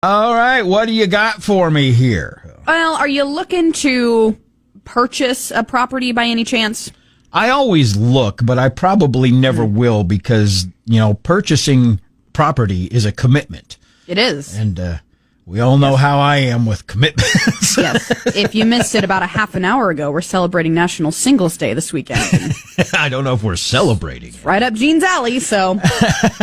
All right, what do you got for me here? Well, are you looking to purchase a property by any chance? I always look, but I probably never will because, purchasing property is a commitment. It is. And we all know how I am with commitments. Yes. If you missed it about a half an hour ago, we're celebrating National Singles Day this weekend. I don't know if we're celebrating. Right up Gene's alley, so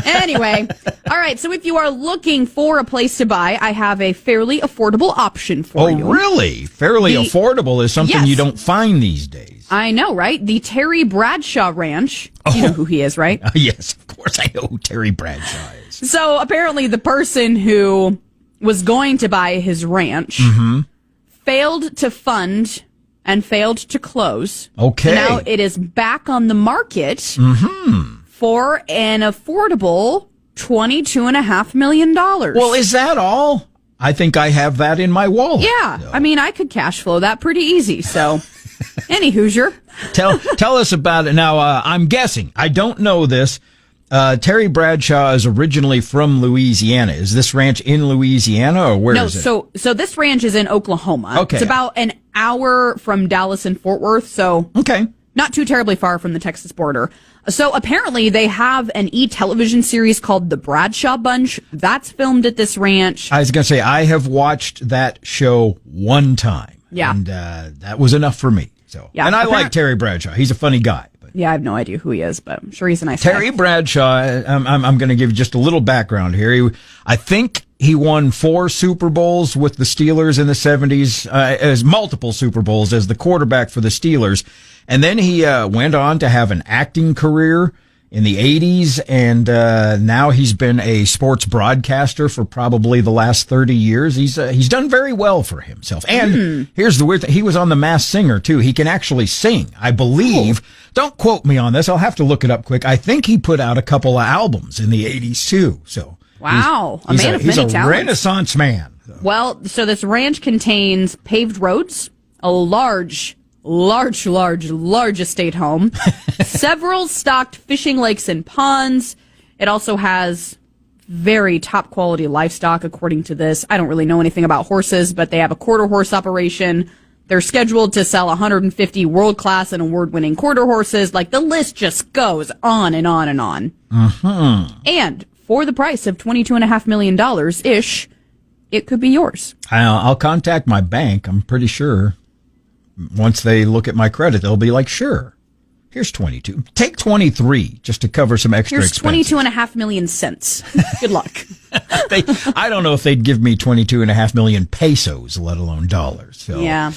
anyway. All right, so if you are looking for a place to buy, I have a fairly affordable option for you. Oh, really? Fairly affordable is something you don't find these days. I know, right? The Terry Bradshaw Ranch. You know who he is, right? Yes, of course I know who Terry Bradshaw is. So apparently the person who was going to buy his ranch failed to fund and failed to close. Okay. Now it is back on the market for an affordable $22.5 million. Well, is that all? I think I have that in my wallet. Yeah. So. I mean, I could cash flow that pretty easy. So, any Hoosier. Tell us about it. Now, I'm guessing, I don't know this. Terry Bradshaw is originally from Louisiana. Is this ranch in Louisiana or where is it? No, so this ranch is in Oklahoma. Okay. It's about an hour from Dallas and Fort Worth, so okay, not too terribly far from the Texas border. So apparently they have an television series called The Bradshaw Bunch. That's filmed at this ranch. I was going to say, I have watched that show one time. Yeah. And that was enough for me. So, yeah, and I like Terry Bradshaw. He's a funny guy. Yeah, I have no idea who he is, but I'm sure he's a nice guy. Terry Bradshaw, I'm going to give you just a little background here. I think he won 4 Super Bowls with the Steelers in the 70s, as multiple Super Bowls as the quarterback for the Steelers. And then he went on to have an acting career in the 80s, and now he's been a sports broadcaster for probably the last 30 years. He's done very well for himself. And here's the weird thing. He was on The Masked Singer, too. He can actually sing, I believe. Cool. Don't quote me on this. I'll have to look it up quick. I think he put out a couple of albums in the 80s, too. So wow. A man of many talents. He's a Renaissance man. So. Well, so this ranch contains paved roads, a large estate home, several stocked fishing lakes and ponds. It also has very top quality livestock, according to this. I don't really know anything about horses, but they have a quarter horse operation. They're scheduled to sell 150 world-class and award-winning quarter horses. Like, the list just goes on and on and on. And for the price of $22.5 million-ish, it could be yours. I'll contact my bank, I'm pretty sure. Once they look at my credit, they'll be like, sure, here's 22. Take 23 just to cover some extra expenses. Here's 22.5 million cents. Good luck. I don't know if they'd give me 22.5 million pesos, let alone dollars. So. Yeah.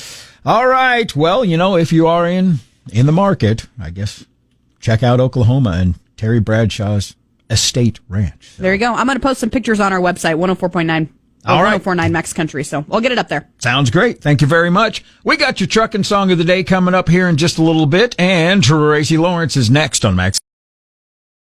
All right. Well, if you are in the market, I guess check out Oklahoma and Terry Bradshaw's Estate Ranch. So. There you go. I'm going to post some pictures on our website, 104.9. All right. 1049 Max Country, so I'll get it up there. Sounds great. Thank you very much. We got your trucking song of the day coming up here in just a little bit, and Tracy Lawrence is next on Max